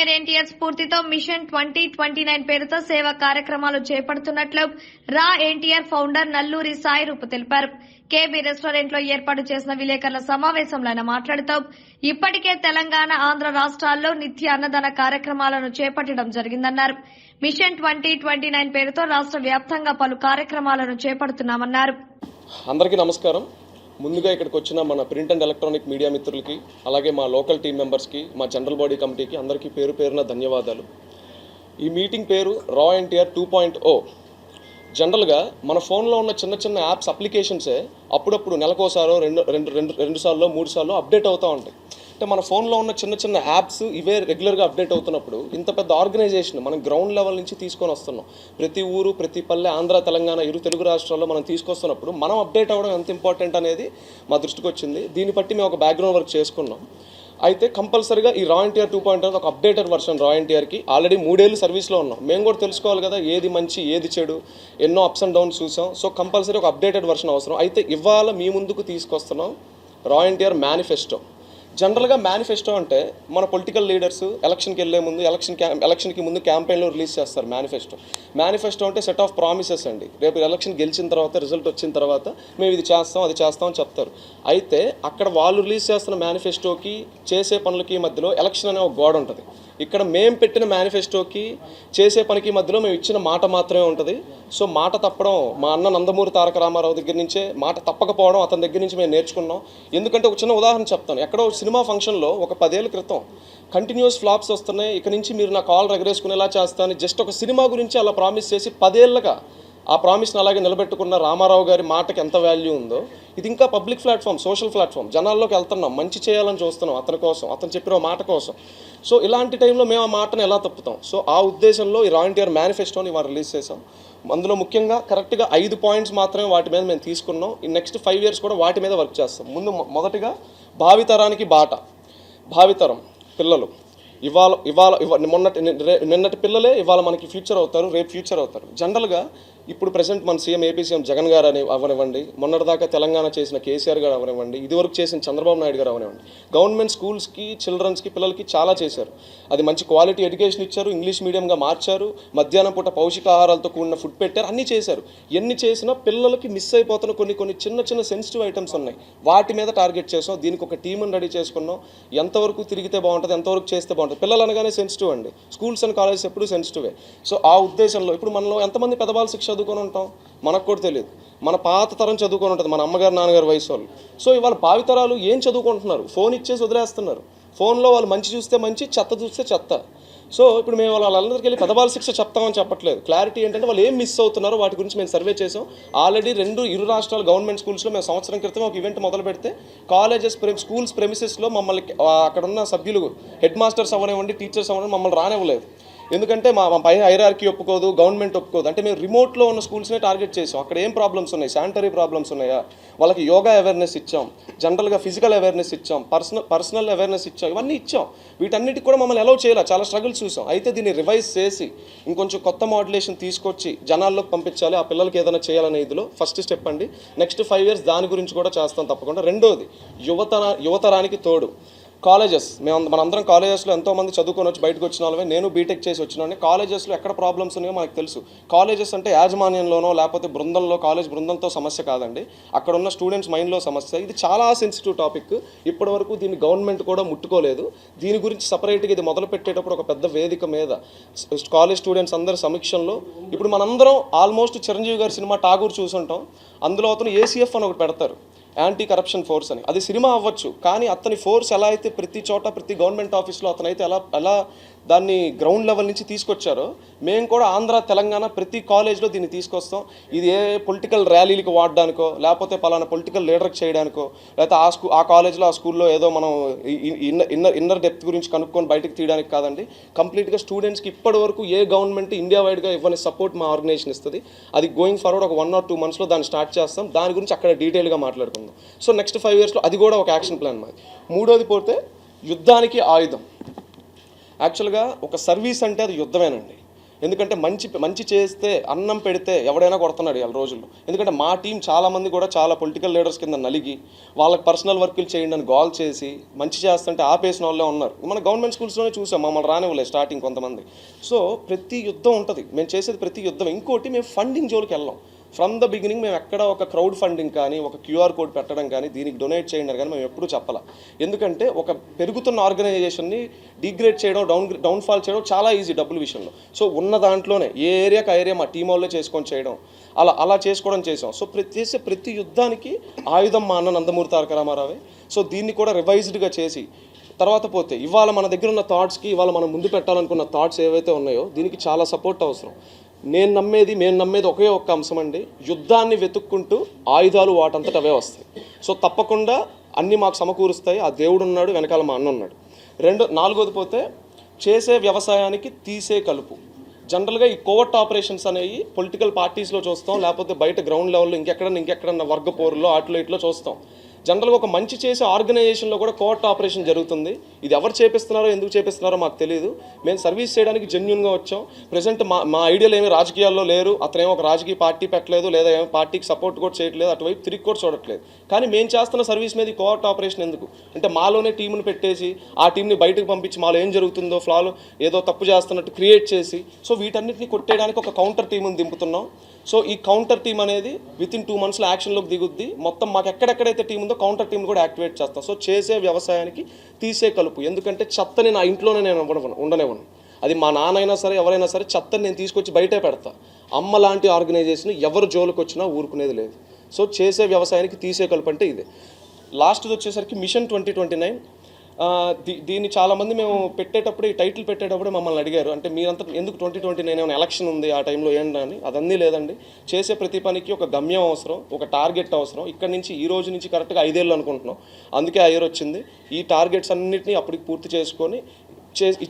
Senior NTR స్ఫూర్తితో machine 2029 పేరుతో సేవా కార్యక్రమాలు చేపడుతున్నట్లు రా ఎన్టీఆర్ ఫౌండర్ నల్లూరి సాయి రూప్ తెలిపారు. కేబీ రెస్టారెంట్ లో ఏర్పాటు చేసిన విలేకరుల సమావేశంలో ఆయన మాట్లాడుతూ ఇప్పటికే తెలంగాణ, ఆంధ్ర రాష్ట్రాల్లో నిత్య అన్నదాన కార్యక్రమాలను చేపట్టడం జరిగిందన్నారు. మిషన్ 2029 పేరుతో రాష్ట్ర వ్యాప్తంగా పలు కార్యక్రమాలను చేపడుతున్నామన్నారు. అందరికీ నమస్కారం. ముందుగా ఇక్కడికి వచ్చిన మన ప్రింట్ అండ్ ఎలక్ట్రానిక్ మీడియా మిత్రులకి, అలాగే మా లోకల్ టీం మెంబర్స్కి, మా జనరల్ బాడీ కమిటీకి అందరికీ పేరు పేరున ధన్యవాదాలు. ఈ మీటింగ్ పేరు రా ఎన్టీఆర్ 2.0. జనరల్గా మన ఫోన్లో ఉన్న చిన్న చిన్న యాప్స్, అప్లికేషన్సే అప్పుడప్పుడు నెలకోసారో రెండు సార్లు 3 సార్లు అప్డేట్ అవుతూ ఉంటాయి. అంటే మన ఫోన్లో ఉన్న చిన్న చిన్న యాప్స్ ఇవే రెగ్యులర్గా అప్డేట్ అవుతున్నప్పుడు ఇంత పెద్ద ఆర్గనైజేషన్ మనం గ్రౌండ్ లెవెల్ నుంచి తీసుకొని వస్తున్నాం. ప్రతి ఊరు, ప్రతి పల్లె, ఆంధ్ర, తెలంగాణ, తెలుగు రాష్ట్రాల్లో మనం తీసుకొస్తున్నప్పుడు మనం అప్డేట్ అవ్వడం ఎంత ఇంపార్టెంట్ అనేది మా దృష్టికి వచ్చింది. దీన్ని బట్టి మేము ఒక బ్యాక్గ్రౌండ్ వర్క్ చేసుకున్నాం. అయితే కంపల్సరీగా ఈ రా ఎన్టీఆర్ 2.0 ఒక అప్డేటెడ్ వర్షన్ రా ఎన్టీఆర్కి ఆల్రెడీ 3 ఏళ్ళు సర్వీస్లో ఉన్నాం. మేము కూడా తెలుసుకోవాలి కదా, ఏది మంచి ఏది చెడు, ఎన్నో అప్స్ అండ్ డౌన్స్ చూసాం. సో కంపల్సరీ ఒక అప్డేటెడ్ వర్షన్ అవసరం. అయితే ఇవాళ మీ ముందుకు తీసుకొస్తున్నాం రా ఎన్టీఆర్ మేనిఫెస్టో. జనరల్గా మేనిఫెస్టో అంటే మన పొలిటికల్ లీడర్స్ ఎలక్షన్కి వెళ్ళే ముందు, ఎలక్షన్కి ముందు క్యాంపెయిన్లో రిలీజ్ చేస్తారు మేనిఫెస్టో అంటే సెట్ ఆఫ్ ప్రామిసెస్ అండి. రేపు ఎలక్షన్ గెలిచిన తర్వాత, రిజల్ట్ వచ్చిన తర్వాత మేము ఇది చేస్తాం, అది చేస్తాం అని చెప్తారు. అయితే అక్కడ వాళ్ళు రిలీజ్ చేస్తున్న మేనిఫెస్టోకి, చేసే పనులకి మధ్యలో ఎలక్షన్ అనే ఒక గోడ ఉంటుంది. ఇక్కడ మేము పెట్టిన మేనిఫెస్టోకి, చేసే పనికి మధ్యలో మేము ఇచ్చిన మాట మాత్రమే ఉంటుంది. సో మాట తప్పడం మా అన్న నందమూరి తారక రామారావు దగ్గర నుంచే, మాట తప్పకపోవడం అతని దగ్గర నుంచి మేము నేర్చుకున్నాం. ఎందుకంటే ఒక చిన్న ఉదాహరణ చెప్తాను. ఎక్కడో సినిమా ఫంక్షన్లో ఒక 10 ఏళ్ల క్రితం కంటిన్యూస్ ఫ్లాప్స్ వస్తున్నాయి, ఇక నుంచి మీరు నా కాల్ ఎగరేసుకునేలా చేస్తాను, జస్ట్ ఒక సినిమా గురించి అలా ప్రామిస్ చేసి 10 ఏళ్ళగా ఆ ప్రామిస్ని అలాగే నిలబెట్టుకున్న రామారావు గారి మాటకి ఎంత వాల్యూ ఉందో, ఇది ఇంకా పబ్లిక్ ప్లాట్ఫామ్, సోషల్ ప్లాట్ఫామ్, జనాల్లోకి వెళ్తున్నాం, మంచి చేయాలని చూస్తున్నాం అతని కోసం, అతను చెప్పిన మాట కోసం. సో ఇలాంటి టైంలో మేము ఆ మాటను ఎలా తప్పుతాం? సో ఆ ఉద్దేశంలో ఈ రా ఎన్టీఆర్ మేనిఫెస్టోని ఇవాళ రిలీజ్ చేసాం. అందులో ముఖ్యంగా కరెక్ట్గా 5 పాయింట్స్ మాత్రమే వాటి మీద మేము తీసుకున్నాం. ఈ నెక్స్ట్ 5 years కూడా వాటి మీద వర్క్ చేస్తాం. మొదటిగా భావితరానికి బాట. భావితరం పిల్లలు నిన్నటి పిల్లలే ఇవాళ మనకి ఫ్యూచర్ అవుతారు, రేపు ఫ్యూచర్ అవుతారు. జనరల్గా ఇప్పుడు ప్రెసెంట్ మన సీఎం, ఏపీ సీఎం జగన్ గారు అవనివ్వండి, మొన్నటిదాకా తెలంగాణ చేసిన కేసీఆర్ గారు అవనివ్వండి, ఇదివరకు చేసిన చంద్రబాబు నాయుడు గారు అవనివ్వండి, గవర్నమెంట్ స్కూల్స్కి, చిల్డ్రన్స్కి, పిల్లలకి చాలా చేశారు. అది మంచి క్వాలిటీ ఎడ్యుకేషన్ ఇచ్చారు, ఇంగ్లీష్ మీడియంగా మార్చారు, మధ్యాహ్నం పూట పౌష్టికాహారాలతో కూడిన ఫుడ్ పెట్టారు, అన్నీ చేశారు. ఎన్ని చేసినా పిల్లలకి మిస్ అయిపోతున్న కొన్ని చిన్న సెన్సిటివ్ ఐటమ్స్ ఉన్నాయి. వాటి మీద టార్గెట్ చేసాం. దీనికి ఒక టీమ్ని రెడీ చేసుకున్నాం. ఎంతవరకు తిరిగితే బాగుంటుంది, ఎంతవరకు చేస్తే బాగుంటుంది. పిల్లలు అనగానే సెన్సిటివ్ అండి. స్కూల్స్ అండ్ కాలేజెస్ ఎప్పుడు సెన్సిటివే. సో ఆ ఉద్దేశంలో ఇప్పుడు మనలో ఎంతమంది పెద్దవాళ్ళ శిక్ష చదువుకొని ఉంటాం మనకు కూడా తెలియదు. మన పాత తరం చదువుకొని ఉంటుంది, మన అమ్మగారు, నాన్నగారు వయసు వాళ్ళు. సో ఇవాళ భావితరాలు ఏం చదువుకుంటున్నారు? ఫోన్ ఇచ్చేసి వదిలేస్తున్నారు. ఫోన్లో వాళ్ళు మంచి చూస్తే మంచి, చెత్త చూస్తే చెత్త. సో ఇప్పుడు మేము వాళ్ళందరికీ వెళ్ళి పెద్దవాళ్ళ శిక్ష చెప్తామని చెప్పట్లేదు. క్లారిటీ ఏంటంటే వాళ్ళు ఏం మిస్ అవుతున్నారో వాటి గురించి మేము సర్వే చేసాం. ఆల్రెడీ ఇరు రాష్ట్రాల గవర్నమెంట్ స్కూల్స్లో మేము సంవత్సరం క్రితం ఒక ఈవెంట్ మొదలు పెడితే కాలేజెస్, స్కూల్స్ ప్రెమిసెస్లో మమ్మల్ని అక్కడ ఉన్న సభ్యులు, హెడ్ మాస్టర్స్ అవ్వనివ్వండి, టీచర్స్ అవ్వనివ్వండి, మమ్మల్ని రానివ్వలేదు. ఎందుకంటే మా పైన హైరార్కీ ఒప్పుకోదు, గవర్నమెంట్ ఒప్పుకోదు. అంటే మేము రిమోట్లో ఉన్న స్కూల్స్నే టార్గెట్ చేసాం. అక్కడ ఏం ప్రాబ్లమ్స్ ఉన్నాయి, శానిటరీ ప్రాబ్లమ్స్ ఉన్నాయా, వాళ్ళకి యోగా అవేర్నెస్ ఇచ్చాం, జనరల్గా ఫిజికల్ అవేర్నెస్ ఇచ్చాం, పర్సనల్ అవేర్నెస్ ఇచ్చాం, ఇవన్నీ ఇచ్చాం. వీటన్నిటికి కూడా మమ్మల్ని అలౌ చేయాలి, చాలా స్ట్రగుల్స్ చూసాం. అయితే దీన్ని రివైజ్ చేసి ఇంకొంచెం కొత్త మోడ్యులేషన్ తీసుకొచ్చి జనాల్లోకి పంపించాలి, ఆ పిల్లలకి ఏదైనా చేయాలనే ఇదిలో ఫస్ట్ స్టెప్ అండి. నెక్స్ట్ 5 years దాని గురించి కూడా చేస్తాం తప్పకుండా. రెండోది యువతరానికి తోడు. కాలేజెస్, మనందరం కాలేజెస్లో ఎంతోమంది చదువుకొని వచ్చి బయటకు వచ్చిన వాళ్ళమే. నేను బీటెక్ చేసి వచ్చిన కాలేజెస్లో ఎక్కడ ప్రాబ్లమ్స్ ఉన్నాయో మనకు తెలుసు. కాలేజెస్ అంటే యాజమాన్యంలోనో లేకపోతే బృందంలో, కాలేజ్ బృందంతో సమస్య కాదండి, అక్కడ ఉన్న స్టూడెంట్స్ మైండ్లో సమస్య. ఇది చాలా సెన్సిటివ్ టాపిక్. ఇప్పటివరకు దీన్ని గవర్నమెంట్ కూడా ముట్టుకోలేదు. దీని గురించి సపరేట్గా ఇది మొదలు పెట్టేటప్పుడు ఒక పెద్ద వేదిక మీద కాలేజ్ స్టూడెంట్స్ అందరి సమీక్షంలో ఇప్పుడు మనందరం ఆల్మోస్ట్ చిరంజీవి గారి సినిమా టాగూర్ చూసుంటాం. అందులో అతను ఏసీఎఫ్ అని ఒకటి పెడతారు, యాంటీ కరప్షన్ ఫోర్స్ అని. అది సినిమా అవ్వచ్చు, కానీ అతని ఫోర్స్ ఎలా అయితే ప్రతి చోట, ప్రతి గవర్నమెంట్ ఆఫీస్లో అతనైతే ఎలా దాన్ని గ్రౌండ్ లెవెల్ నుంచి తీసుకొచ్చారో, మేము కూడా ఆంధ్ర, తెలంగాణ ప్రతి కాలేజ్లో దీన్ని తీసుకొస్తాం. ఇది ఏ పొలిటికల్ ర్యాలీలకు వాడడానికో, లేకపోతే పలానా పొలిటికల్ లీడర్కి చేయడానికో, లేకపోతే ఆ కాలేజ్లో, ఆ స్కూల్లో ఏదో మనం ఇన్నర్ డెప్త్ గురించి కనుక్కొని బయటకు తీయడానికి కాదండి. కంప్లీట్గా స్టూడెంట్స్కి ఇప్పటి వరకు ఏ గవర్నమెంట్ ఇండియా వైడ్గా ఇవ్వని సపోర్ట్ మా ఆర్గనైజేషన్ ఇస్తుంది. అది గోయింగ్ ఫార్వర్డ్ ఒక 1 or 2 monthsలో దాన్ని స్టార్ట్ చేస్తాం. దాని గురించి అక్కడ డీటెయిల్గా మాట్లాడుకుందాం. సో నెక్స్ట్ 5 yearsలో అది కూడా ఒక యాక్షన్ ప్లాన్ మాది. మూడోది పోతే యుద్ధానికి ఆయుధం. యాక్చువల్గా ఒక సర్వీస్ అంటే అది యుద్ధమేనండి. ఎందుకంటే మంచి చేస్తే అన్నం పెడితే ఎవడైనా కొడుతున్నాడు ఇవాళ రోజుల్లో. ఎందుకంటే మా టీం చాలామంది కూడా చాలా పొలిటికల్ లీడర్స్ కింద నలిగి వాళ్ళకి పర్సనల్ వర్కులు చేయండి అని గోల్ చేసి మంచి చేస్తుంటే ఆపేసిన వాళ్ళే ఉన్నారు. మన గవర్నమెంట్ స్కూల్స్లోనే చూసాం, మమ్మల్ని రానివ్వలేదు స్టార్టింగ్ కొంతమంది. సో ప్రతి యుద్ధం ఉంటుంది, మేము చేసేది ప్రతి యుద్ధం. ఇంకోటి, మేము ఫండింగ్ జోలికి వెళ్ళాం. ఫ్రమ్ ద బిగినింగ్ మేము ఎక్కడ ఒక క్రౌడ్ ఫండింగ్ కానీ ఒక క్యూఆర్ కోడ్ పెట్టడం కానీ దీనికి డొనేట్ చేయండి కానీ మేము ఎప్పుడూ చెప్పాల. ఎందుకంటే ఒక పెరుగుతున్న ఆర్గనైజేషన్ని డిగ్రేడ్ చేయడం, డౌన్ఫాల్ చేయడం చాలా ఈజీ డబ్బుల విషయంలో. సో ఉన్న దాంట్లోనే ఏ ఏరియాకి ఆ ఏరియా మా టీం వాళ్ళే చేసుకొని చేయడం, అలా చేసుకోవడం చేసాం. సో చేసే ప్రతి యుద్ధానికి ఆయుధం మా అన్న నందమూరి తారక రామారావే. సో దీన్ని కూడా రివైజ్డ్గా చేసి తర్వాత పోతే ఇవాళ మన దగ్గర ఉన్న థాట్స్కి ఇవాళ మనం ముందు పెట్టాలనుకున్న థాట్స్ ఏవైతే ఉన్నాయో దీనికి చాలా సపోర్ట్ అవసరం. మేము నమ్మేది ఒకే ఒక్క అంశం అండి, యుద్ధాన్ని వెతుక్కుంటూ ఆయుధాలు వాటంతట అవే వస్తాయి. సో తప్పకుండా అన్నీ మాకు సమకూరుస్తాయి. ఆ దేవుడు ఉన్నాడు, వెనకాల మా అన్న ఉన్నాడు. నాలుగోది పోతే చేసే వ్యవసాయానికి తీసే కలుపు. జనరల్గా ఈ కోవర్ట్ ఆపరేషన్స్ అనేవి పొలిటికల్ పార్టీస్లో చూస్తాం, లేకపోతే బయట గ్రౌండ్ లెవెల్లో ఇంకెక్కడన్నా వర్గ పోరులో ఇట్లో చూస్తాం. జనరల్గా ఒక మంచి చేసే ఆర్గనైజేషన్లో కూడా కోవర్ట్ ఆపరేషన్ జరుగుతుంది. ఇది ఎవరు చేపిస్తున్నారో ఎందుకు చేపిస్తున్నారో మాకు తెలియదు. మేము సర్వీస్ చేయడానికి జెన్యూన్గా వచ్చాం. ప్రజెంట్ మా ఐడియాలు ఏమి రాజకీయాల్లో లేరు. అతనేమో ఒక రాజకీయ పార్టీ పెట్టలేదు, లేదా ఏమో పార్టీకి సపోర్ట్ కూడా చేయట్లేదు, అటువైపు తిరిగి కూడా చూడట్లేదు. కానీ మేము చేస్తున్న సర్వీస్ మీద కోవర్ట్ ఆపరేషన్ ఎందుకు అంటే మాలోనే టీంని పెట్టేసి ఆ టీంని బయటకు పంపించి మాలో ఏం జరుగుతుందో ఫ్లాలో ఏదో తప్పు చేస్తున్నట్టు క్రియేట్ చేసి సో వీటన్నిటిని కొట్టేయడానికి ఒక కౌంటర్ టీంని దింపుతున్నాం. సో ఈ కౌంటర్ టీం అనేది వితిన్ 2 monthsలో యాక్షన్లోకి దిగుద్ది. మొత్తం మాకు ఎక్కడెక్కడైతే టీం ఉందో కౌంటర్ టీం కూడా యాక్టివేట్ చేస్తాం. సో చేసే వ్యవసాయానికి తీసే కలుపు. ఎందుకంటే చెత్తని నా ఇంట్లోనే నేను ఉండనివ్వను. అది మా నాన్నైనా సరే ఎవరైనా సరే చెత్తని నేను తీసుకొచ్చి బయటే పెడతా. అమ్మ లాంటి ఆర్గనైజేషన్ ఎవరు జోలికి వచ్చినా ఊరుకునేది లేదు. సో చేసే వ్యవసాయానికి తీసే కలుపు అంటే ఇదే. లాస్ట్ది వచ్చేసరికి మిషన్ 2029. దీన్ని చాలామంది మేము పెట్టేటప్పుడు ఈ టైటిల్ పెట్టేటప్పుడు మమ్మల్ని అడిగారు, అంటే మీరంతా ఎందుకు 2029 ఏమైనా ఎలక్షన్ ఉంది ఆ టైంలో ఏంటని. అదన్నీ లేదండి. చేసే ప్రతి పనికి ఒక గమ్యం అవసరం, ఒక టార్గెట్ అవసరం. ఇక్కడ నుంచి ఈ రోజు నుంచి కరెక్ట్గా 5 ఏళ్ళు అనుకుంటున్నాం, అందుకే ఆ ఇయర్ వచ్చింది. ఈ టార్గెట్స్ అన్నింటినీ అప్పటికి పూర్తి చేసుకొని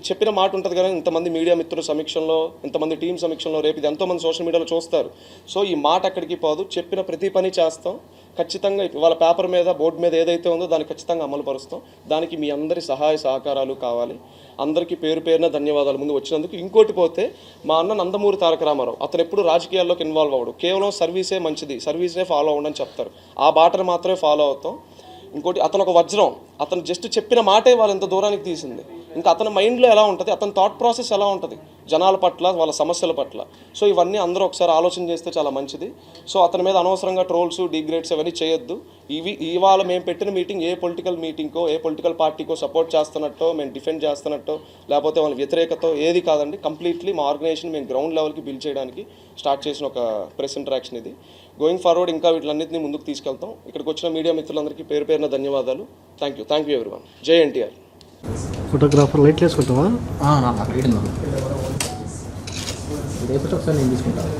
చెప్పిన మాట ఉంటుంది కదా, ఇంతమంది మీడియా మిత్రుల సమీక్షంలో, ఇంతమంది టీం సమీక్షంలో, రేపు ఇది ఎంతోమంది సోషల్ మీడియాలో చూస్తారు. సో ఈ మాట ఎక్కడికి పోదు, చెప్పిన ప్రతి పని చేస్తాం ఖచ్చితంగా. వాళ్ళ పేపర్ మీద బోర్డు మీద ఏదైతే ఉందో దాన్ని ఖచ్చితంగా అమలు పరుస్తాం. దానికి మీ అందరి సహాయ సహకారాలు కావాలి. అందరికీ పేరున ధన్యవాదాలు ముందు వచ్చినందుకు. ఇంకోటి పోతే మా అన్న నందమూరి తారక రామారావు అతను ఎప్పుడు రాజకీయాల్లోకి ఇన్వాల్వ్ అవ్వడు. కేవలం సర్వీసే మంచిది, సర్వీస్నే ఫాలో అవ్వండి అని చెప్తారు. ఆ బాటను మాత్రమే ఫాలో అవుతాం. ఇంకోటి, అతను ఒక వజ్రం. అతను జస్ట్ చెప్పిన మాటే వాళ్ళు ఎంత దూరానికి తీసింది. ఇంకా అతని మైండ్లో ఎలా ఉంటుంది, అతని థాట్ ప్రాసెస్ ఎలా ఉంటుంది జనాల పట్ల, వాళ్ళ సమస్యల పట్ల. సో ఇవన్నీ అందరూ ఒకసారి ఆలోచన చేస్తే చాలా మంచిది. సో అతని మీద అనవసరంగా ట్రోల్స్, డిగ్రేడ్స్ అవన్నీ చేయొద్దు. ఇవాళ మేము పెట్టిన మీటింగ్ ఏ పొలిటికల్ మీటింగ్కో, ఏ పొలిటికల్ పార్టీకో సపోర్ట్ చేస్తున్నట్టో, మేము డిఫెండ్ చేస్తున్నట్టో, లేకపోతే వాళ్ళ వ్యతిరేకతో ఏది కాదండి. కంప్లీట్లీ మా ఆర్గనైజేషన్ మేము గ్రౌండ్ లెవెల్కి బిల్డ్ చేయడానికి స్టార్ట్ చేసిన ఒక ప్రెస్ ఇంటరాక్షన్ ఇది. గోయింగ్ ఫార్వర్డ్ ఇంకా వీటిలన్నింటినీ ముందుకు తీసుకెళ్తాం. ఇక్కడికి వచ్చిన మీడియా మిత్రులందరికీ పేరున ధన్యవాదాలు. Thank you everyone. జై ఎన్టీఆర్. ఫోటోగ్రాఫర్ లైట్లు వేసుకుంటావా? నాకు లైట్ ఉందా రేపు ఒకసారి నేను తీసుకుంటాను.